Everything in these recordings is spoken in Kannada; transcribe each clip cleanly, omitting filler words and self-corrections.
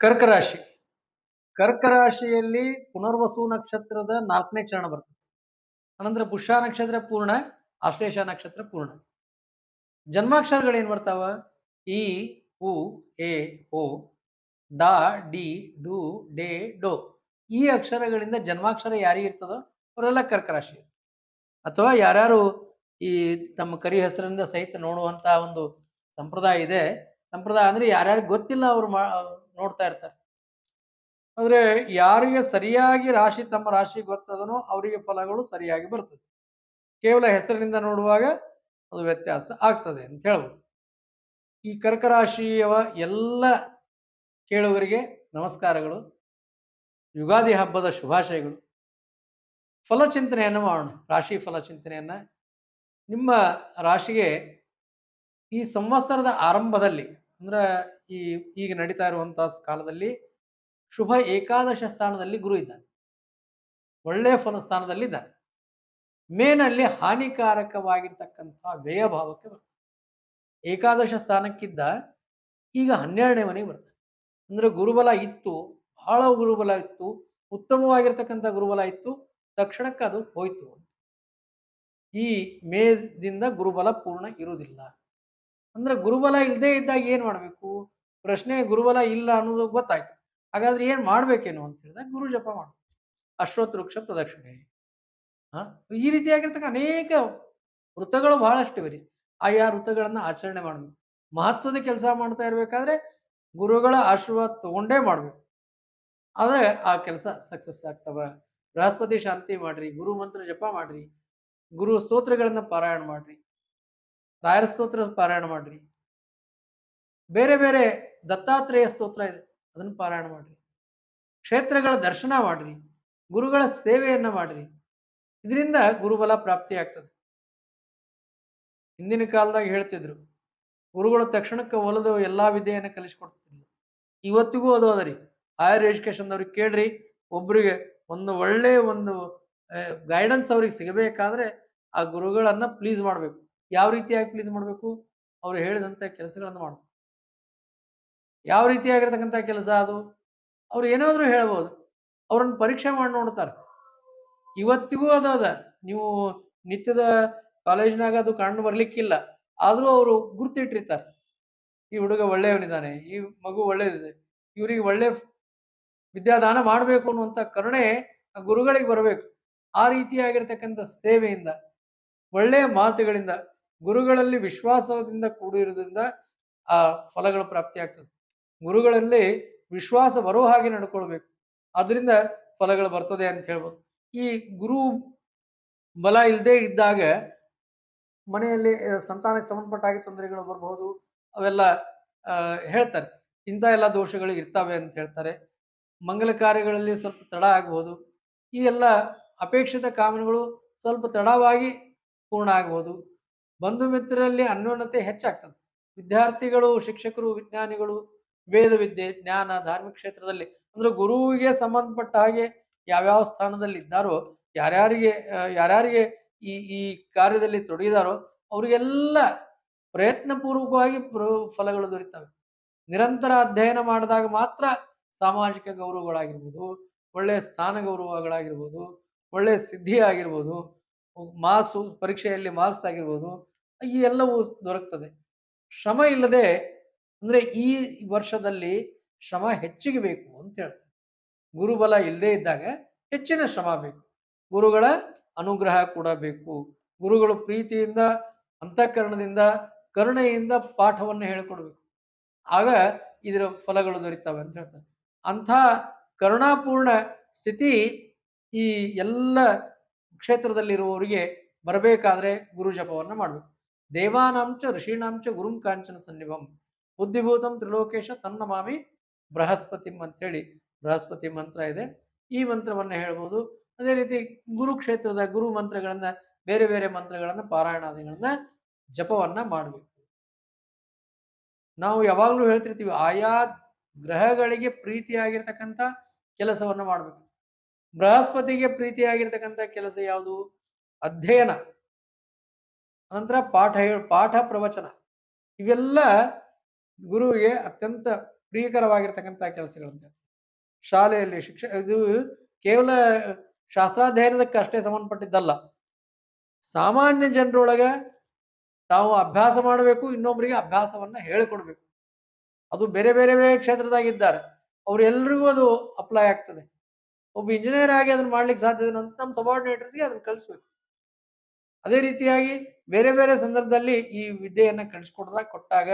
ಕರ್ಕ ರಾಶಿ. ಕರ್ಕ ರಾಶಿಯಲ್ಲಿ ಪುನರ್ವಸು ನಕ್ಷತ್ರದ 4ನೇ ಚರಣ ಬರ್ತದೆ. ಅನಂತರ ಪುಷ್ಯ ನಕ್ಷತ್ರ ಪೂರ್ಣ, ಆಶ್ಲೇಷ ನಕ್ಷತ್ರ ಪೂರ್ಣ. ಜನ್ಮಾಕ್ಷರಗಳು ಏನ್ ಬರ್ತಾವ? ಇ, ಉ, ಎ, ಓ, ಡ, ಡಿ, ಡು, ಡೆ, ಡೋ. ಈ ಅಕ್ಷರಗಳಿಂದ ಜನ್ಮಾಕ್ಷರ ಯಾರಿಗೆ ಇರ್ತದೋ ಅವರೆಲ್ಲ ಕರ್ಕ ರಾಶಿ. ಅಥವಾ ಯಾರ್ಯಾರು ಈ ತಮ್ಮ ಕರಿ ಹೆಸರಿನಿಂದ ಸಹಿತ ನೋಡುವಂತ ಒಂದು ಸಂಪ್ರದಾಯ ಇದೆ. ಸಂಪ್ರದಾಯ ಅಂದ್ರೆ ಯಾರ್ಯಾರಿಗೆ ಗೊತ್ತಿಲ್ಲ ಅವ್ರು ನೋಡ್ತಾ ಇರ್ತಾರೆ. ಅಂದ್ರೆ ಯಾರಿಗೆ ಸರಿಯಾಗಿ ರಾಶಿ ತಮ್ಮ ರಾಶಿ ಗೊತ್ತದನೋ ಅವರಿಗೆ ಫಲಗಳು ಸರಿಯಾಗಿ ಬರ್ತದೆ. ಕೇವಲ ಹೆಸರಿನಿಂದ ನೋಡುವಾಗ ಅದು ವ್ಯತ್ಯಾಸ ಆಗ್ತದೆ ಅಂತ ಹೇಳ್ಬೋದು. ಈ ಕರ್ಕ ರಾಶಿಯವ ಎಲ್ಲ ಕೇಳುಗರಿಗೆ ನಮಸ್ಕಾರಗಳು. ಯುಗಾದಿ ಹಬ್ಬದ ಶುಭಾಶಯಗಳು. ಫಲಚಿಂತನೆಯನ್ನು ಮಾಡೋಣ. ರಾಶಿ ಫಲಚಿಂತನೆಯನ್ನ. ನಿಮ್ಮ ರಾಶಿಗೆ ಈ ಸಂವತ್ಸರದ ಆರಂಭದಲ್ಲಿ ಅಂದ್ರೆ ಈಗ ನಡೀತಾ ಇರುವಂತಹ ಕಾಲದಲ್ಲಿ ಶುಭ ಏಕಾದಶ ಸ್ಥಾನದಲ್ಲಿ ಗುರು ಇದ್ದಾನೆ. ಒಳ್ಳೆಯ ಫಲ ಸ್ಥಾನದಲ್ಲಿ ಇದ್ದಾನೆ. ಮೇನಲ್ಲಿ ಹಾನಿಕಾರಕವಾಗಿರ್ತಕ್ಕಂತಹ ವ್ಯಯ ಭಾವಕ್ಕೆ ಬರ್ತದೆ. ಏಕಾದಶ ಸ್ಥಾನಕ್ಕಿದ್ದ ಈಗ 12ನೇ ಮನೆಗೆ ಬರ್ತದೆ. ಅಂದ್ರೆ ಗುರುಬಲ ಇತ್ತು, ಬಹಳ ಗುರುಬಲ ಇತ್ತು, ಉತ್ತಮವಾಗಿರ್ತಕ್ಕಂಥ ಗುರುಬಲ ಇತ್ತು, ತಕ್ಷಣಕ್ಕೆ ಅದು ಹೋಯ್ತು. ಈ ಮೇದಿಂದ ಗುರುಬಲ ಪೂರ್ಣ ಇರುವುದಿಲ್ಲ. ಅಂದ್ರೆ ಗುರುಬಲ ಇಲ್ಲದೆ ಇದ್ದಾಗ ಏನ್ ಮಾಡ್ಬೇಕು? ಪ್ರಶ್ನೆ ಗುರುಬಲ ಇಲ್ಲ ಅನ್ನೋದು ಗೊತ್ತಾಯ್ತು. ಹಾಗಾದ್ರೆ ಏನ್ ಮಾಡ್ಬೇಕೇನು ಅಂತ ಹೇಳಿದಾಗ ಗುರು ಜಪ ಮಾಡ, ಅಶ್ವತ್ಥ ವೃಕ್ಷ ಪ್ರದಕ್ಷಿಣೆ. ಈ ರೀತಿಯಾಗಿರ್ತಕ್ಕ ಅನೇಕ ವೃತ್ತಗಳು ಬಹಳಷ್ಟಿವೆ ರೀ. ಆಯಾ ವೃತ್ತಗಳನ್ನ ಆಚರಣೆ ಮಾಡ್ಬೇಕು. ಮಹತ್ವದ ಕೆಲಸ ಮಾಡ್ತಾ ಇರ್ಬೇಕಾದ್ರೆ ಗುರುಗಳ ಆಶೀರ್ವಾದ ತಗೊಂಡೇ ಮಾಡ್ಬೇಕು. ಆದ್ರೆ ಆ ಕೆಲಸ ಸಕ್ಸಸ್ ಆಗ್ತವ. ಬೃಹಸ್ಪತಿ ಶಾಂತಿ ಮಾಡ್ರಿ, ಗುರು ಮಂತ್ರ ಜಪ ಮಾಡ್ರಿ, ಗುರು ಸ್ತೋತ್ರಗಳನ್ನ ಪಾರಾಯಣ ಮಾಡ್ರಿ, ರಾಯರ ಸ್ತೋತ್ರ ಪಾರಾಯಣ ಮಾಡ್ರಿ, ಬೇರೆ ಬೇರೆ ದತ್ತಾತ್ರೇಯ ಸ್ತೋತ್ರ ಇದೆ ಅದನ್ನು ಪಾರಾಯಣ ಮಾಡ್ರಿ, ಕ್ಷೇತ್ರಗಳ ದರ್ಶನ ಮಾಡ್ರಿ, ಗುರುಗಳ ಸೇವೆಯನ್ನ ಮಾಡ್ರಿ. ಇದರಿಂದ ಗುರುಬಲ ಪ್ರಾಪ್ತಿ ಆಗ್ತದೆ. ಹಿಂದಿನ ಕಾಲದಾಗ ಹೇಳ್ತಿದ್ರು ಗುರುಗಳು ತಕ್ಷಣಕ್ಕೆ ಒಲಿದು ಎಲ್ಲಾ ವಿದ್ಯೆಯನ್ನು ಕಲಿಸ್ಕೊಡ್ತಿದ್ರು. ಇವತ್ತಿಗೂ ಅದು ಅದರಿ. ಹೈಯರ್ ಎಜುಕೇಶನ್ ಅವ್ರಿಗೆ ಕೇಳ್ರಿ, ಒಬ್ರಿಗೆ ಒಂದು ಒಳ್ಳೆ ಒಂದು ಗೈಡೆನ್ಸ್ ಅವ್ರಿಗೆ ಸಿಗಬೇಕಾದ್ರೆ ಆ ಗುರುಗಳನ್ನ ಪ್ಲೀಸ್ ಮಾಡ್ಬೇಕು. ಯಾವ ರೀತಿಯಾಗಿ ಪ್ಲೀಸ್ ಮಾಡ್ಬೇಕು? ಅವ್ರು ಹೇಳಿದಂತ ಕೆಲಸಗಳನ್ನು ಮಾಡ್ಬೇಕು. ಯಾವ ರೀತಿಯಾಗಿರ್ತಕ್ಕಂಥ ಕೆಲಸ ಅದು? ಅವ್ರು ಏನಾದ್ರೂ ಹೇಳ್ಬೋದು. ಅವ್ರನ್ನ ಪರೀಕ್ಷೆ ಮಾಡಿ ನೋಡ್ತಾರೆ. ಇವತ್ತಿಗೂ ಅದು ಅದ. ನೀವು ನಿತ್ಯದ ಕಾಲೇಜಿನಾಗ ಅದು ಕಂಡು ಬರ್ಲಿಕ್ಕಿಲ್ಲ, ಆದ್ರೂ ಅವರು ಗುರ್ತಿಟ್ಟಿರ್ತಾರೆ. ಈ ಹುಡುಗ ಒಳ್ಳೆಯವನಿದ್ದಾನೆ, ಈ ಮಗು ಒಳ್ಳೇದಿದೆ, ಇವ್ರಿಗೆ ಒಳ್ಳೆ ವಿದ್ಯಾದಾನ ಮಾಡಬೇಕು ಅನ್ನುವಂಥ ಕರುಣೆ ಆ ಗುರುಗಳಿಗೆ ಬರಬೇಕು. ಆ ರೀತಿಯಾಗಿರ್ತಕ್ಕಂಥ ಸೇವೆಯಿಂದ, ಒಳ್ಳೆಯ ಮಾತುಗಳಿಂದ, ಗುರುಗಳಲ್ಲಿ ವಿಶ್ವಾಸದಿಂದ ಕೂಡಿರುವುದರಿಂದ ಆ ಫಲಗಳ ಪ್ರಾಪ್ತಿ ಆಗ್ತದೆ. ಗುರುಗಳಲ್ಲಿ ವಿಶ್ವಾಸ ಬರೋ ಹಾಗೆ ನಡ್ಕೊಳ್ಬೇಕು. ಅದರಿಂದ ಫಲಗಳು ಬರ್ತದೆ ಅಂತ ಹೇಳ್ಬೋದು. ಈ ಗುರು ಬಲ ಇಲ್ಲದೆ ಇದ್ದಾಗ ಮನೆಯಲ್ಲಿ ಸಂತಾನಕ್ಕೆ ಸಂಬಂಧಪಟ್ಟ ಹಾಗೆ ತೊಂದರೆಗಳು ಬರಬಹುದು. ಅವೆಲ್ಲ ಹೇಳ್ತಾರೆ. ಇಂಥ ಎಲ್ಲ ದೋಷಗಳು ಇರ್ತವೆ ಅಂತ ಹೇಳ್ತಾರೆ. ಮಂಗಲ ಕಾರ್ಯಗಳಲ್ಲಿ ಸ್ವಲ್ಪ ತಡ ಆಗಬಹುದು. ಈ ಎಲ್ಲ ಅಪೇಕ್ಷಿತ ಕಾಮನೆಗಳು ಸ್ವಲ್ಪ ತಡವಾಗಿ ಪೂರ್ಣ ಆಗಬಹುದು. ಬಂಧು ಮಿತ್ರರಲ್ಲಿ ಅನ್ಯೋನ್ಯತೆ ಹೆಚ್ಚಾಗ್ತದೆ. ವಿದ್ಯಾರ್ಥಿಗಳು, ಶಿಕ್ಷಕರು, ವಿಜ್ಞಾನಿಗಳು, ವೇದ ವಿದ್ಯೆ, ಜ್ಞಾನ, ಧಾರ್ಮಿಕ ಕ್ಷೇತ್ರದಲ್ಲಿ ಅಂದ್ರೆ ಗುರುವಿಗೆ ಸಂಬಂಧಪಟ್ಟ ಹಾಗೆ ಯಾವ್ಯಾವ ಸ್ಥಾನದಲ್ಲಿ ಇದ್ದಾರೋ, ಯಾರ್ಯಾರಿಗೆ ಈ ಈ ಕಾರ್ಯದಲ್ಲಿ ತೊಡಗಿದಾರೋ ಅವರಿಗೆಲ್ಲ ಪ್ರಯತ್ನ ಪೂರ್ವಕವಾಗಿ ಫಲಗಳು ದೊರೀತವೆ. ನಿರಂತರ ಅಧ್ಯಯನ ಮಾಡಿದಾಗ ಮಾತ್ರ ಸಾಮಾಜಿಕ ಗೌರವಗಳಾಗಿರ್ಬೋದು, ಒಳ್ಳೆಯ ಸ್ಥಾನ ಗೌರವಗಳಾಗಿರ್ಬೋದು, ಒಳ್ಳೆಯ ಸಿದ್ಧಿ ಆಗಿರ್ಬೋದು, ಮಾರ್ಕ್ಸು ಪರೀಕ್ಷೆಯಲ್ಲಿ ಮಾರ್ಕ್ಸ್ ಆಗಿರ್ಬೋದು, ಈ ಎಲ್ಲವೂ ದೊರಕ್ತದೆ. ಶ್ರಮ ಇಲ್ಲದೆ ಅಂದ್ರೆ ಈ ವರ್ಷದಲ್ಲಿ ಶ್ರಮ ಹೆಚ್ಚಿಗೆ ಬೇಕು ಅಂತ ಹೇಳ್ತಾರೆ. ಗುರುಬಲ ಇಲ್ಲದೆ ಇದ್ದಾಗ ಹೆಚ್ಚಿನ ಶ್ರಮ ಬೇಕು. ಗುರುಗಳ ಅನುಗ್ರಹ ಕೂಡ ಬೇಕು. ಗುರುಗಳು ಪ್ರೀತಿಯಿಂದ, ಅಂತಃಕರಣದಿಂದ, ಕರುಣೆಯಿಂದ ಪಾಠವನ್ನು ಹೇಳಿಕೊಡ್ಬೇಕು. ಆಗ ಇದರ ಫಲಗಳು ದೊರೀತವೆ ಅಂತ ಹೇಳ್ತಾರೆ. ಅಂಥ ಕರುಣಾಪೂರ್ಣ ಸ್ಥಿತಿ ಈ ಎಲ್ಲ ಕ್ಷೇತ್ರದಲ್ಲಿರುವವರಿಗೆ ಬರಬೇಕಾದ್ರೆ ಗುರು ಜಪವನ್ನ ಮಾಡಬೇಕು. ದೇವಾನಾಂಚ ಋಷೀಣಾಂಚ ಗುರುಂ ಕಾಂಚನ ಸನ್ನಿಭಂ ಬುದ್ಧಿಭೂತಂ ತ್ರಿಲೋಕೇಶ ತನ್ನಮಾಮಿ ಬೃಹಸ್ಪತಿಂ ಅಂತೇಳಿ ಬೃಹಸ್ಪತಿ ಮಂತ್ರ ಇದೆ. ಈ ಮಂತ್ರವನ್ನ ಹೇಳ್ಬೋದು. ಅದೇ ರೀತಿ ಗುರುಕ್ಷೇತ್ರದ ಗುರು ಮಂತ್ರಗಳನ್ನ, ಬೇರೆ ಬೇರೆ ಮಂತ್ರಗಳನ್ನ, ಪಾರಾಯಣಾದಿಗಳನ್ನ ಜಪವನ್ನ ಮಾಡಬೇಕು. ನಾವು ಯಾವಾಗಲೂ ಹೇಳ್ತಿರ್ತೀವಿ, ಆಯಾ ಗ್ರಹಗಳಿಗೆ ಪ್ರೀತಿಯಾಗಿರ್ತಕ್ಕಂಥ ಕೆಲಸವನ್ನ ಮಾಡಬೇಕು. ಬೃಹಸ್ಪತಿಗೆ ಪ್ರೀತಿಯಾಗಿರ್ತಕ್ಕಂಥ ಕೆಲಸ ಯಾವುದು? ಅಧ್ಯಯನ, ನಂತರ ಪಾಠ ಪ್ರವಚನ. ಇವೆಲ್ಲ ಗುರುವಿಗೆ ಅತ್ಯಂತ ಪ್ರಿಯಕರವಾಗಿರ್ತಕ್ಕಂಥ ಕೆಲಸಗಳಂತೆ. ಶಾಲೆಯಲ್ಲಿ ಇದು ಕೇವಲ ಶಾಸ್ತ್ರಾಧ್ಯಯನದಕ್ಕೆ ಅಷ್ಟೇ ಸಂಬಂಧಪಟ್ಟಿದ್ದಲ್ಲ. ಸಾಮಾನ್ಯ ಜನರೊಳಗೆ ತಾವು ಅಭ್ಯಾಸ ಮಾಡಬೇಕು, ಇನ್ನೊಬ್ಬರಿಗೆ ಅಭ್ಯಾಸವನ್ನ ಹೇಳಿಕೊಡ್ಬೇಕು. ಅದು ಬೇರೆ ಬೇರೆ ಬೇರೆ ಕ್ಷೇತ್ರದಾಗಿದ್ದಾರೆ. ಅವ್ರೆಲ್ರಿಗೂ ಅದು ಅಪ್ಲೈ ಆಗ್ತದೆ. ಒಬ್ಬ ಇಂಜಿನಿಯರ್ ಆಗಿ ಅದನ್ನ ಮಾಡ್ಲಿಕ್ಕೆ ಸಾಧ್ಯ ಇದೆ ಅಂತ ನಮ್ಮ ಸಬಾರ್ಡಿನೇಟರ್ಸ್‌ಗೆ ಅದನ್ನ ಕಲಿಸ್ಬೇಕು. ಅದೇ ರೀತಿಯಾಗಿ ಬೇರೆ ಬೇರೆ ಸಂದರ್ಭದಲ್ಲಿ ಈ ವಿದ್ಯೆಯನ್ನ ಕೊಟ್ಟಾಗ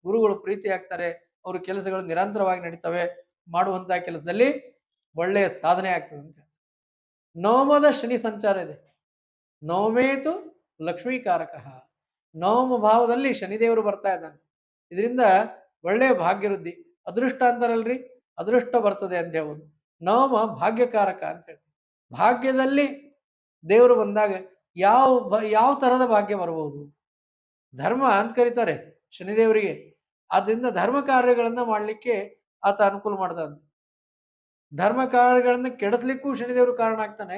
ಗುರುಗಳು ಪ್ರೀತಿ ಆಗ್ತಾರೆ. ಅವ್ರ ಕೆಲಸಗಳು ನಿರಂತರವಾಗಿ ನಡೀತವೆ. ಮಾಡುವಂತಹ ಕೆಲಸದಲ್ಲಿ ಒಳ್ಳೆಯ ಸಾಧನೆ ಆಗ್ತದೆ ಅಂತ. ನವಮದ ಶನಿ ಸಂಚಾರ ಇದೆ. ನವಮೇತು ಲಕ್ಷ್ಮೀಕಾರಕಃ. ನವಮ ಭಾವದಲ್ಲಿ ಶನಿದೇವರು ಬರ್ತಾ ಇದ್ದಾನೆ. ಇದರಿಂದ ಒಳ್ಳೆಯ ಭಾಗ್ಯವೃದ್ಧಿ. ಅದೃಷ್ಟ ಅಂತಾರಲ್ರಿ, ಅದೃಷ್ಟ ಬರ್ತದೆ ಅಂತ ಹೇಳ್ಬೋದು. ನವಮ ಭಾಗ್ಯಕಾರಕ ಅಂತ ಹೇಳಿ. ಭಾಗ್ಯದಲ್ಲಿ ದೇವರು ಬಂದಾಗ ಯಾವ ತರಹದ ಭಾಗ್ಯ ಬರಬಹುದು? ಧರ್ಮ ಅಂತ ಕರೀತಾರೆ ಶನಿದೇವರಿಗೆ. ಆದ್ರಿಂದ ಧರ್ಮ ಕಾರ್ಯಗಳನ್ನ ಮಾಡ್ಲಿಕ್ಕೆ ಆತ ಅನುಕೂಲ ಮಾಡ್ತಾನೆ. ಧರ್ಮ ಕಾರ್ಯಗಳನ್ನ ಕೆಡಿಸ್ಲಿಕ್ಕೂ ಶನಿದೇವರು ಕಾರಣ ಆಗ್ತಾನೆ.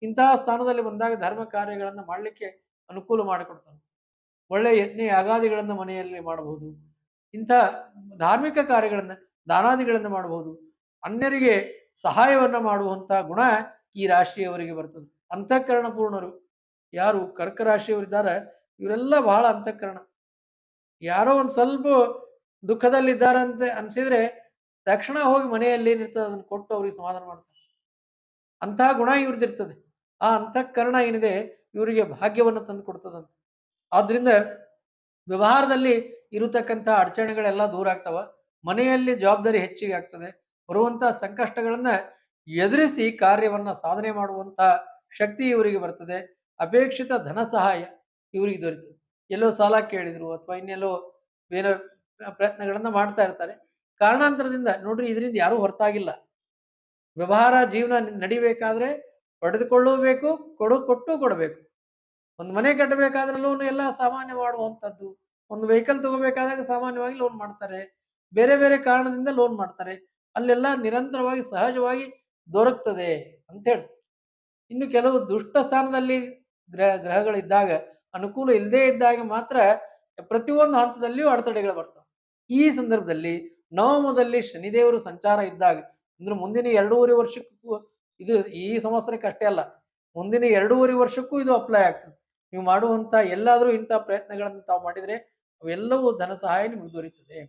ಇಂತಹ ಸ್ಥಾನದಲ್ಲಿ ಬಂದಾಗ ಧರ್ಮ ಕಾರ್ಯಗಳನ್ನ ಮಾಡ್ಲಿಕ್ಕೆ ಅನುಕೂಲ ಮಾಡಿಕೊಡ್ತಾನೆ. ಒಳ್ಳೆ ಯಜ್ಞ ಯಾಗಾದಿಗಳನ್ನ ಮನೆಯಲ್ಲಿ ಮಾಡಬಹುದು. ಇಂಥ ಧಾರ್ಮಿಕ ಕಾರ್ಯಗಳನ್ನ ದಾನಾದಿಗಳನ್ನ ಮಾಡಬಹುದು. ಅನ್ಯರಿಗೆ ಸಹಾಯವನ್ನ ಮಾಡುವಂತಹ ಗುಣ ಈ ರಾಶಿಯವರಿಗೆ ಬರ್ತದೆ. ಅಂತಃಕರಣ ಪೂರ್ಣರು ಯಾರು ಕರ್ಕ ರಾಶಿಯವರಿದ್ದಾರೆ ಇವರೆಲ್ಲ ಬಹಳ ಅಂತಃಕರಣ. ಯಾರೋ ಒಂದ್ ಸ್ವಲ್ಪ ದುಃಖದಲ್ಲಿದ್ದಾರೆ ಅಂತ ಅನ್ಸಿದ್ರೆ ತಕ್ಷಣ ಹೋಗಿ ಮನೆಯಲ್ಲಿ ಏನಿರ್ತದೆ ಅದನ್ನ ಕೊಟ್ಟು ಅವ್ರಿಗೆ ಸಮಾಧಾನ ಮಾಡ್ತಾರೆ. ಅಂತಹ ಗುಣ ಇವ್ರದ್ದಿರ್ತದೆ. ಆ ಅಂತಃಕರಣ ಏನಿದೆ ಇವರಿಗೆ ಭಾಗ್ಯವನ್ನು ತಂದು ಕೊಡ್ತದಂತೆ. ಆದ್ರಿಂದ ವ್ಯವಹಾರದಲ್ಲಿ ಇರತಕ್ಕಂಥ ಅಡಚಣೆಗಳೆಲ್ಲ ದೂರ ಆಗ್ತವ. ಮನೆಯಲ್ಲಿ ಜವಾಬ್ದಾರಿ ಹೆಚ್ಚಿಗೆ ಆಗ್ತದೆ. ಬರುವಂತಹ ಸಂಕಷ್ಟಗಳನ್ನ ಎದುರಿಸಿ ಕಾರ್ಯವನ್ನ ಸಾಧನೆ ಮಾಡುವಂತ ಶಕ್ತಿ ಇವರಿಗೆ ಬರ್ತದೆ. ಅಪೇಕ್ಷಿತ ಧನ ಸಹಾಯ ಇವರಿಗೆ ದೊರೀತದೆ. ಎಲ್ಲೋ ಸಾಲ ಕೇಳಿದ್ರು ಅಥವಾ ಇನ್ನೆಲ್ಲೋ ಬೇರೆ ಪ್ರಯತ್ನಗಳನ್ನ ಮಾಡ್ತಾ ಇರ್ತಾರೆ. ಕಾರಣಾಂತರದಿಂದ ನೋಡ್ರಿ ಇದರಿಂದ ಯಾರೂ ಹೊರತಾಗಿಲ್ಲ. ವ್ಯವಹಾರ ಜೀವನ ನಡಿಬೇಕಾದ್ರೆ ಪಡೆದುಕೊಳ್ಳಬೇಕು, ಕೊಟ್ಟು ಕೊಡಬೇಕು. ಒಂದು ಮನೆ ಕಟ್ಟಬೇಕಾದ್ರೆ ಲೋನ್ ಎಲ್ಲ ಸಾಮಾನ್ಯ ಮಾಡುವಂಥದ್ದು. ಒಂದು ವೆಹಿಕಲ್ ತಗೋಬೇಕಾದಾಗ ಸಾಮಾನ್ಯವಾಗಿ ಲೋನ್ ಮಾಡ್ತಾರೆ. ಬೇರೆ ಬೇರೆ ಕಾರಣದಿಂದ ಲೋನ್ ಮಾಡ್ತಾರೆ. ಅಲ್ಲೆಲ್ಲ ನಿರಂತರವಾಗಿ ಸಹಜವಾಗಿ ದೊರಕ್ತದೆ ಅಂತ ಹೇಳ್ತಾರೆ. ಇನ್ನು ಕೆಲವು ದುಷ್ಟ ಸ್ಥಾನದಲ್ಲಿ ಗ್ರಹಗಳಿದ್ದಾಗ ಅನುಕೂಲ ಇಲ್ಲದೇ ಇದ್ದಾಗ ಮಾತ್ರ ಪ್ರತಿಯೊಂದು ಹಂತದಲ್ಲಿಯೂ ಅಡೆತಡೆಗಳು ಬರ್ತವೆ. ಈ ಸಂದರ್ಭದಲ್ಲಿ ನವಮದಲ್ಲಿ ಶನಿದೇವರು ಸಂಚಾರ ಇದ್ದಾಗ ಅಂದ್ರೆ ಮುಂದಿನ 2.5 ವರ್ಷಕ್ಕೂ ಇದು ಈ ಸಂವತ್ಸರಕ್ಕೆ ಅಷ್ಟೇ ಅಲ್ಲ, ಮುಂದಿನ 2.5 ವರ್ಷಕ್ಕೂ ಇದು ಅಪ್ಲೈ ಆಗ್ತದೆ. ನೀವು ಮಾಡುವಂತ ಎಲ್ಲಾದ್ರೂ ಇಂಥ ಪ್ರಯತ್ನಗಳನ್ನು ತಾವು ಮಾಡಿದ್ರೆ ಅವೆಲ್ಲವೂ ಧನ ಸಹಾಯ ನಿಮಗೆ ದೊರೀತದೆ.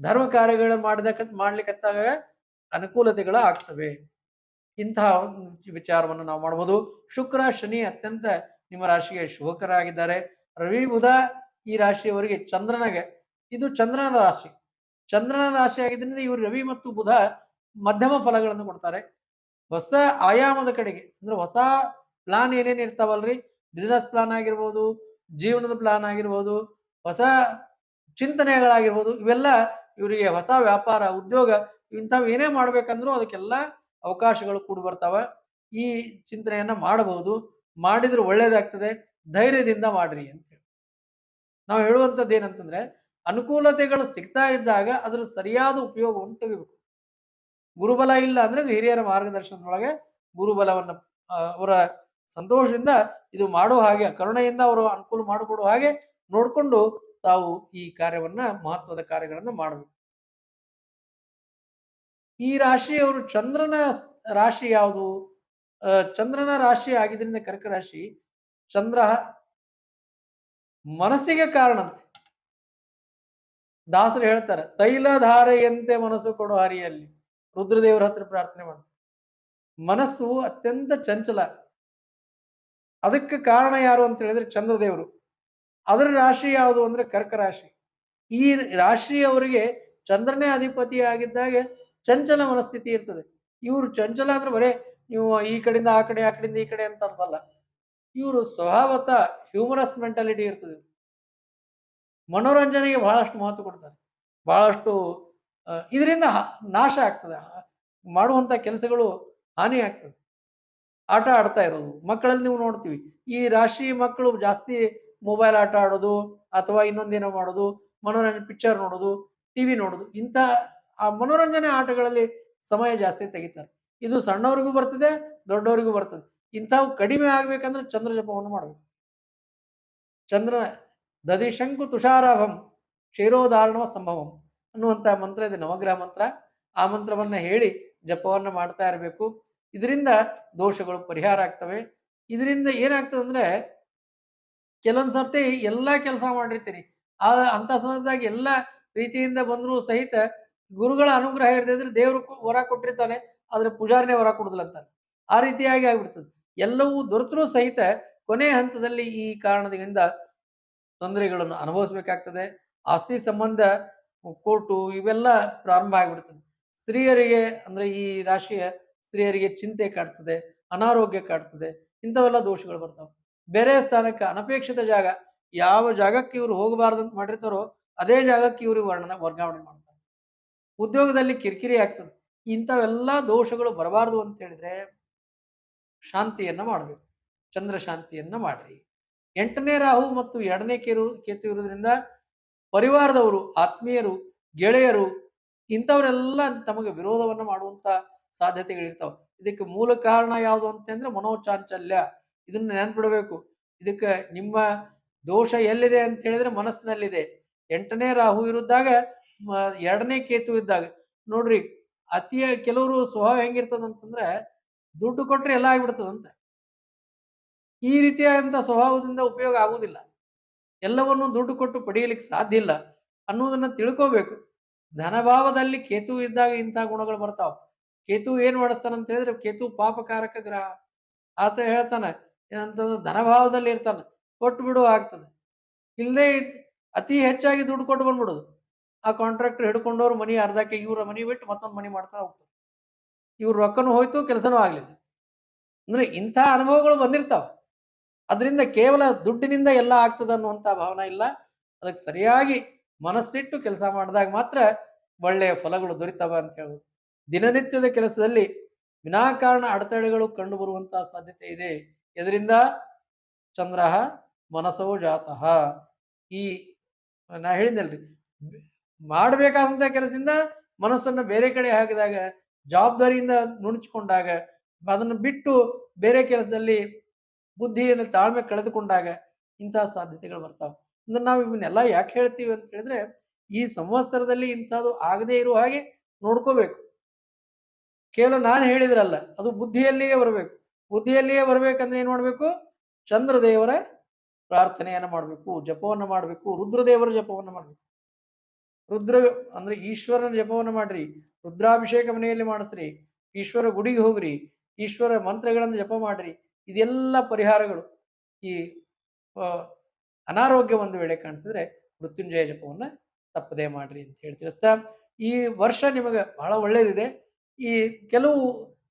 ಧರ್ಮ ಕಾರ್ಯಗಳನ್ನು ಮಾಡ್ಲಿಕ್ಕತ್ತಾಗ ಅನುಕೂಲತೆಗಳು ಆಗ್ತವೆ. ಇಂತಹ ವಿಚಾರವನ್ನು ನಾವು ಮಾಡಬಹುದು. ಶುಕ್ರ ಶನಿ ಅತ್ಯಂತ ನಿಮ್ಮ ರಾಶಿಗೆ ಶುಭಕರ ಆಗಿದ್ದಾರೆ. ರವಿ ಬುಧ ಈ ರಾಶಿಯವರಿಗೆ ಚಂದ್ರನಿಗೆ ಇದು ಚಂದ್ರನ ರಾಶಿ. ಚಂದ್ರನ ರಾಶಿ ಆಗಿದ್ದರಿಂದ ಇವರು ರವಿ ಮತ್ತು ಬುಧ ಮಧ್ಯಮ ಫಲಗಳನ್ನು ಕೊಡ್ತಾರೆ. ಹೊಸ ಆಯಾಮದ ಕಡೆಗೆ ಅಂದ್ರೆ ಹೊಸ ಪ್ಲಾನ್ ಏನೇನು ಇರ್ತಾವಲ್ರಿ, ಬಿಸ್ನೆಸ್ ಪ್ಲಾನ್ ಆಗಿರ್ಬೋದು, ಜೀವನದ ಪ್ಲಾನ್ ಆಗಿರ್ಬೋದು, ಹೊಸ ಚಿಂತನೆಗಳಾಗಿರ್ಬೋದು, ಇವೆಲ್ಲ ಇವರಿಗೆ ಹೊಸ ವ್ಯಾಪಾರ ಉದ್ಯೋಗ ಇಂಥವು ಏನೇ ಮಾಡ್ಬೇಕಂದ್ರೂ ಅದಕ್ಕೆಲ್ಲ ಅವಕಾಶಗಳು ಕೂಡಿ ಬರ್ತಾವ. ಈ ಚಿಂತನೆಯನ್ನ ಮಾಡಬಹುದು. ಮಾಡಿದ್ರೆ ಒಳ್ಳೇದಾಗ್ತದೆ. ಧೈರ್ಯದಿಂದ ಮಾಡ್ರಿ ಅಂತ ಹೇಳಿ ನಾವು ಹೇಳುವಂಥದ್ದು ಏನಂತಂದ್ರೆ ಅನುಕೂಲತೆಗಳು ಸಿಗ್ತಾ ಇದ್ದಾಗ ಅದರ ಸರಿಯಾದ ಉಪಯೋಗವನ್ನು ತೆಗಿಬೇಕು. ಗುರುಬಲ ಇಲ್ಲ ಅಂದ್ರೆ ಹಿರಿಯರ ಮಾರ್ಗದರ್ಶನದೊಳಗೆ ಗುರುಬಲವನ್ನು ಅವರ ಸಂತೋಷದಿಂದ ಇದು ಮಾಡುವ ಹಾಗೆ ಕರುಣೆಯಿಂದ ಅವರು ಅನುಕೂಲ ಮಾಡಿಕೊಡುವ ಹಾಗೆ ನೋಡ್ಕೊಂಡು ತಾವು ಈ ಕಾರ್ಯವನ್ನ ಮಹತ್ವದ ಕಾರ್ಯಗಳನ್ನ ಮಾಡಬೇಕು. ಈ ರಾಶಿಯವರು ಚಂದ್ರನ ರಾಶಿ ಯಾವುದು? ಚಂದ್ರನ ರಾಶಿ ಆಗಿದ್ರಿಂದ ಕರ್ಕ ರಾಶಿ. ಚಂದ್ರ ಮನಸ್ಸಿಗೆ ಕಾರಣಂತೆ. ದಾಸರು ಹೇಳ್ತಾರೆ ತೈಲಧಾರೆಯಂತೆ ಮನಸ್ಸು ಕೊಡು ಹರಿಯಲ್ಲಿ. ರುದ್ರದೇವರ ಹತ್ರ ಪ್ರಾರ್ಥನೆ ಮಾಡ್ತಾರೆ. ಮನಸ್ಸು ಅತ್ಯಂತ ಚಂಚಲ. ಅದಕ್ಕೆ ಕಾರಣ ಯಾರು ಅಂತ ಹೇಳಿದ್ರೆ ಚಂದ್ರದೇವರು. ಅದರ ರಾಶಿ ಯಾವುದು ಅಂದ್ರೆ ಕರ್ಕ ರಾಶಿ. ಈ ರಾಶಿಯವರಿಗೆ ಚಂದ್ರನೇ ಅಧಿಪತಿ ಆಗಿದ್ದಾಗ ಚಂಚಲ ಮನಸ್ಥಿತಿ ಇರ್ತದೆ. ಇವರು ಚಂಚಲ ಅಂದ್ರೆ ಬರೇ ನೀವು ಈ ಕಡೆಯಿಂದ ಆ ಕಡೆ, ಆ ಕಡೆಯಿಂದ ಈ ಕಡೆ ಅಂತ ಅರ್ಥಲ್ಲ. ಇವರು ಸ್ವಭಾವತ ಹ್ಯೂಮರಸ್ ಮೆಂಟಾಲಿಟಿ ಇರ್ತದೆ. ಮನೋರಂಜನೆಗೆ ಬಹಳಷ್ಟು ಮಹತ್ವ ಕೊಡ್ತಾರೆ. ಬಹಳಷ್ಟು ಇದರಿಂದ ನಾಶ ಆಗ್ತದೆ. ಮಾಡುವಂತ ಕೆಲಸಗಳು ಹಾನಿ ಆಗ್ತದೆ. ಆಟ ಆಡ್ತಾ ಇರೋದು ಮಕ್ಕಳಲ್ಲಿ ನೀವು ನೋಡ್ತೀವಿ. ಈ ರಾಶಿ ಮಕ್ಕಳು ಜಾಸ್ತಿ ಮೊಬೈಲ್ ಆಟ ಆಡೋದು ಅಥವಾ ಇನ್ನೊಂದೇನೋ ಮಾಡೋದು, ಮನೋರಂಜನೆ ಪಿಕ್ಚರ್ ನೋಡೋದು, ಟಿವಿ ನೋಡೋದು, ಇಂಥ ಆ ಮನೋರಂಜನೆ ಆಟಗಳಲ್ಲಿ ಸಮಯ ಜಾಸ್ತಿ ತೆಗಿತಾರೆ. ಇದು ಸಣ್ಣವರಿಗೂ ಬರ್ತದೆ, ದೊಡ್ಡವರಿಗೂ ಬರ್ತದೆ. ಇಂಥವು ಕಡಿಮೆ ಆಗ್ಬೇಕಂದ್ರೆ ಚಂದ್ರ ಜಪವನ್ನು ಮಾಡಬೇಕು. ಚಂದ್ರ ದದಿಶಂಕು ತುಷಾರಾಭಂ ಕ್ಷೀರೋದಾರಣವ ಸಂಭವಂ ಅನ್ನುವಂಥ ಮಂತ್ರ ಇದೆ, ನವಗ್ರಹ ಮಂತ್ರ. ಆ ಮಂತ್ರವನ್ನ ಹೇಳಿ ಜಪವನ್ನ ಮಾಡ್ತಾ ಇರಬೇಕು. ಇದರಿಂದ ದೋಷಗಳು ಪರಿಹಾರ ಆಗ್ತವೆ. ಇದರಿಂದ ಏನಾಗ್ತದಂದ್ರೆ ಕೆಲವೊಂದ್ ಸರ್ತಿ ಎಲ್ಲಾ ಕೆಲಸ ಮಾಡಿರ್ತೀರಿ. ಅಂತ ಸಂದರ್ಭದಾಗ ಎಲ್ಲಾ ರೀತಿಯಿಂದ ಬಂದ್ರು ಸಹಿತ ಗುರುಗಳ ಅನುಗ್ರಹ ಇರದಿದ್ರೆ ದೇವ್ರು ವರ ಕೊಟ್ಟಿರ್ತಾನೆ. ಆದ್ರೆ ಪೂಜಾರಿನೇ ವರ ಕೊಡುದಿಲ್ಲ ಅಂತಾನೆ. ಆ ರೀತಿಯಾಗಿ ಆಗ್ಬಿಡ್ತದೆ. ಎಲ್ಲವೂ ದೊರೆತರೂ ಸಹಿತ ಕೊನೆಯ ಹಂತದಲ್ಲಿ ಈ ಕಾರಣದಿಂದ ತೊಂದರೆಗಳನ್ನು ಅನುಭವಿಸಬೇಕಾಗ್ತದೆ. ಆಸ್ತಿ ಸಂಬಂಧ ಕೋರ್ಟು ಇವೆಲ್ಲ ಪ್ರಾರಂಭ ಆಗ್ಬಿಡ್ತದೆ. ಸ್ತ್ರೀಯರಿಗೆ ಅಂದ್ರೆ ಈ ರಾಶಿಯ ಸ್ತ್ರೀಯರಿಗೆ ಚಿಂತೆ ಕಾಡ್ತದೆ, ಅನಾರೋಗ್ಯ ಕಾಡ್ತದೆ. ಇಂಥವೆಲ್ಲ ದೋಷಗಳು ಬರ್ತಾವೆ. ಬೇರೆ ಸ್ಥಾನಕ್ಕೆ ಅನಪೇಕ್ಷಿತ ಜಾಗ, ಯಾವ ಜಾಗಕ್ಕೆ ಇವ್ರು ಹೋಗಬಾರ್ದಂತ ಮಾಡಿರ್ತಾರೋ ಅದೇ ಜಾಗಕ್ಕೆ ಇವ್ರಿಗೆ ವರ್ಗಾವಣೆ ಮಾಡ್ತಾರೆ. ಉದ್ಯೋಗದಲ್ಲಿ ಕಿರಿಕಿರಿ ಆಗ್ತದೆ. ಇಂಥವೆಲ್ಲ ದೋಷಗಳು ಬರಬಾರದು ಅಂತ ಹೇಳಿದ್ರೆ ಶಾಂತಿಯನ್ನ ಮಾಡಬೇಕು. ಚಂದ್ರ ಶಾಂತಿಯನ್ನ ಮಾಡ್ರಿ. 8ನೇ ರಾಹು ಮತ್ತು 2ನೇ ಕೇತು ಇರುವುದರಿಂದ ಪರಿವಾರದವರು, ಆತ್ಮೀಯರು, ಗೆಳೆಯರು ಇಂಥವರೆಲ್ಲ ತಮಗೆ ವಿರೋಧವನ್ನ ಮಾಡುವಂತ ಸಾಧ್ಯತೆಗಳಿರ್ತಾವೆ. ಇದಕ್ಕೆ ಮೂಲ ಕಾರಣ ಯಾವುದು ಅಂತಂದ್ರೆ ಮನೋಚಾಂಚಲ್ಯ. ಇದನ್ನ ನೆನ್ಪಿಡಬೇಕು. ಇದಕ್ಕೆ ನಿಮ್ಮ ದೋಷ ಎಲ್ಲಿದೆ ಅಂತ ಹೇಳಿದ್ರೆ ಮನಸ್ಸಿನಲ್ಲಿದೆ. 8ನೇ ರಾಹು ಇರುದ್ದಾಗ 2ನೇ ಕೇತು ಇದ್ದಾಗ ನೋಡ್ರಿ, ಕೆಲವರು ಸ್ವಭಾವ ಹೆಂಗಿರ್ತದಂತಂದ್ರೆ ದುಡ್ಡು ಕೊಟ್ರೆ ಎಲ್ಲ ಆಗ್ಬಿಡ್ತದಂತ. ಈ ರೀತಿಯಾದಂತ ಸ್ವಭಾವದಿಂದ ಉಪಯೋಗ ಆಗುವುದಿಲ್ಲ. ಎಲ್ಲವನ್ನು ದುಡ್ಡು ಕೊಟ್ಟು ಪಡೆಯಲಿಕ್ಕೆ ಸಾಧ್ಯ ಇಲ್ಲ ಅನ್ನುವುದನ್ನ ತಿಳ್ಕೋಬೇಕು. ಧನಭಾವದಲ್ಲಿ ಕೇತು ಇದ್ದಾಗ ಇಂತಹ ಗುಣಗಳು ಬರ್ತಾವ. ಕೇತು ಏನ್ ಮಾಡಿಸ್ತಾನ ಅಂತ ಹೇಳಿದ್ರೆ ಕೇತು ಪಾಪಕಾರಕ ಗ್ರಹ. ಆತ ಹೇಳ್ತಾನೆ ಏನಂತಂದ್ರೆ ಧನಭಾವದಲ್ಲಿ ಇರ್ತಾನೆ, ಕೊಟ್ಟು ಬಿಡು ಆಗ್ತದೆ. ಇಲ್ಲದೆ ಅತಿ ಹೆಚ್ಚಾಗಿ ದುಡ್ಡು ಕೊಟ್ಟು ಬಂದ್ಬಿಡುದು. ಆ ಕಾಂಟ್ರಾಕ್ಟರ್ ಹಿಡ್ಕೊಂಡವ್ರು ಮನಿ ಅರ್ಧಕ್ಕೆ ಇವ್ರ ಮನಿ ಬಿಟ್ಟು ಮತ್ತೊಂದು ಮನಿ ಮಾಡ್ತಾ ಹೋಗ್ತಾರೆ. ಇವ್ರ ರೊಕ್ಕನೂ ಹೋಯ್ತು, ಕೆಲಸನೂ ಆಗ್ಲಿಲ್ಲ. ಅಂದ್ರೆ ಇಂಥ ಅನುಭವಗಳು ಬಂದಿರ್ತಾವ. ಅದರಿಂದ ಕೇವಲ ದುಡ್ಡಿನಿಂದ ಎಲ್ಲ ಆಗ್ತದ ಅನ್ನುವಂಥ ಭಾವನೆ ಇಲ್ಲ. ಅದಕ್ಕೆ ಸರಿಯಾಗಿ ಮನಸ್ಸಿಟ್ಟು ಕೆಲಸ ಮಾಡಿದಾಗ ಮಾತ್ರ ಒಳ್ಳೆಯ ಫಲಗಳು ದೊರಿತಾವ ಅಂತ ಹೇಳ್ಬೋದು. ದಿನನಿತ್ಯದ ಕೆಲಸದಲ್ಲಿ ವಿನಾಕಾರಣ ಅಡೆತಡೆಗಳು ಕಂಡು ಬರುವಂತಹ ಸಾಧ್ಯತೆ ಇದೆ. ಇದರಿಂದ ಚಂದ್ರಃ ಮನಸೋ ಜಾತಃ. ಈ ನಾ ಹೇಳಿದ್ನಲ್ರಿ, ಮಾಡಬೇಕಾದಂತ ಕೆಲಸದಿಂದ ಮನಸ್ಸನ್ನ ಬೇರೆ ಕಡೆ ಹಾಕಿದಾಗ, ಜವಾಬ್ದಾರಿಯಿಂದ ನುಣುಚಿಕೊಂಡಾಗ, ಅದನ್ನು ಬಿಟ್ಟು ಬೇರೆ ಕೆಲಸದಲ್ಲಿ ಬುದ್ಧಿಯನ್ನು ತಾಳ್ಮೆ ಕಳೆದುಕೊಂಡಾಗ ಇಂತಹ ಸಾಧ್ಯತೆಗಳು ಬರ್ತಾವೆ. ಅಂದ್ರೆ ನಾವು ಇವನ್ನೆಲ್ಲ ಯಾಕೆ ಹೇಳ್ತೀವಿ ಅಂತ ಹೇಳಿದ್ರೆ ಈ ಸಂವತ್ಸರದಲ್ಲಿ ಇಂಥದ್ದು ಆಗದೇ ಇರುವ ಹಾಗೆ ನೋಡ್ಕೋಬೇಕು. ಕೇವಲ ನಾನು ಹೇಳಿದ್ರಲ್ಲ, ಅದು ಬುದ್ಧಿಯಲ್ಲಿಯೇ ಬರಬೇಕು. ಬುದ್ಧಿಯಲ್ಲಿಯೇ ಬರ್ಬೇಕಂದ್ರೆ ಏನ್ ಮಾಡ್ಬೇಕು? ಚಂದ್ರದೇವರ ಪ್ರಾರ್ಥನೆಯನ್ನ ಮಾಡಬೇಕು, ಜಪವನ್ನ ಮಾಡಬೇಕು, ರುದ್ರದೇವರ ಜಪವನ್ನ ಮಾಡಬೇಕು. ರುದ್ರ ಅಂದ್ರೆ ಈಶ್ವರನ ಜಪವನ್ನ ಮಾಡ್ರಿ, ರುದ್ರಾಭಿಷೇಕ ಮನೆಯಲ್ಲಿ ಮಾಡಿಸ್ರಿ, ಈಶ್ವರ ಗುಡಿಗೆ ಹೋಗ್ರಿ, ಈಶ್ವರ ಮಂತ್ರಗಳನ್ನು ಜಪ ಮಾಡ್ರಿ. ಇದೆಲ್ಲ ಪರಿಹಾರಗಳು. ಈ ಅನಾರೋಗ್ಯ ಒಂದು ವೇಳೆ ಕಾಣಿಸಿದ್ರೆ ಮೃತ್ಯುಂಜಯ ಜಪವನ್ನ ತಪ್ಪದೇ ಮಾಡ್ರಿ ಅಂತ ಹೇಳಿ ತಿಳಿಸ್ತಾ, ಈ ವರ್ಷ ನಿಮಗೆ ಬಹಳ ಒಳ್ಳೇದಿದೆ. ಈ ಕೆಲವು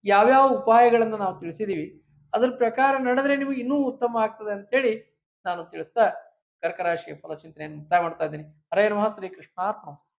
ಯಾವ್ಯಾವ ಉಪಾಯಗಳನ್ನು ನಾವು ತಿಳಿಸಿದೀವಿ ಅದ್ರ ಪ್ರಕಾರ ನಡೆದ್ರೆ ನಿಮಗೆ ಇನ್ನೂ ಉತ್ತಮ ಆಗ್ತದೆ ಅಂತೇಳಿ ನಾನು ತಿಳಿಸ್ತಾ ಕರ್ಕ ರಾಶಿಯ ಫಲಚಿಂತನೆಯನ್ನು ಮುಕ್ತಾಯ ಮಾಡ್ತಾ ಇದ್ದೀನಿ. ಹರೇ ನಮಃ. ಶ್ರೀ ಕೃಷ್ಣಾರ್ಪಣಮಸ್ತು.